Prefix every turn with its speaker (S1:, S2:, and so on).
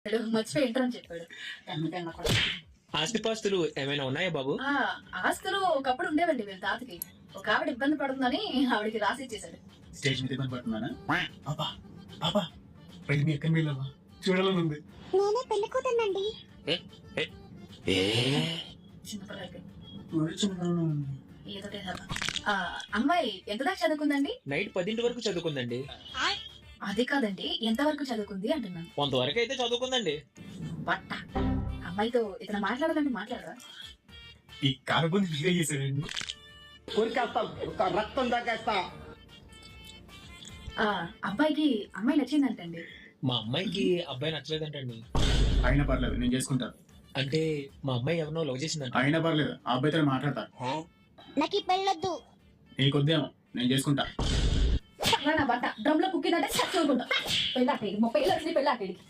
S1: మర్చిపోయి ఇంటర్ అని చెప్పాడు.
S2: ఆస్తిపాస్తులు ఏమైనా ఉన్నాయా బాబు?
S1: ఆస్తులు ఒకప్పుడు ఉండేవండి వీళ్ళ తాతకి. ఒక ఆవిడ ఇబ్బంది పడుతుందని ఆవిడకి రాసి ఇచ్చేసాడు.
S3: స్టేజ్ మీద ఇబ్బంది పడుతున్నానా? పాపా పాపా పెళ్లి మీ ఎక్కని వెళ్ళావా? చూడాలని ఉంది.
S4: నేనే పెళ్లి కూతుర్నండి.
S1: చిన్నపిల్లలకి
S3: చిన్నతనంలో ఉంది.
S1: ఏదో అమ్మాయి ఎంత దాకా చదువుకుందండి?
S2: నైట్ 10 వరకు చదువుకుందండి.
S1: అది కాదండి, ఎంత వరకు చదువుకుంది అంటున్నాను.
S2: కొంతవరకు అయితే చదువుకుందండి.
S1: బట్ట అమ్మాయితో ఇతను మాట్లాడాలంటే మాట్లాడరా?
S3: ఈ కారబుంది మీరే చేశారండి.
S5: రక్తం తగ్గేస్తా.
S1: అబ్బాయికి అమ్మాయి నచ్చిందంటండి.
S2: మా అమ్మాయికి అబ్బాయి నచ్చలేదంటండి.
S3: అయినా పర్లేదు, నేను చేసుకుంటాను.
S2: అంటే మా అమ్మాయి ఎవరినో లవ్ చేసిందంట.
S3: అయినా పర్లేదు, ఆ అబ్బాయితో మాట్లాడతా.
S4: నాకు ఈ పెళ్ళొద్దు.
S3: నీకొద్దేమో, నేను చేసుకుంటా.
S1: నా బట్ట డ్రమ్ లో కుక్కిందంటే చచ్చుకుంటా. పెళ్ళాటేడి 30 ఏళ్ళు వచ్చింది పెళ్ళాటేడికి.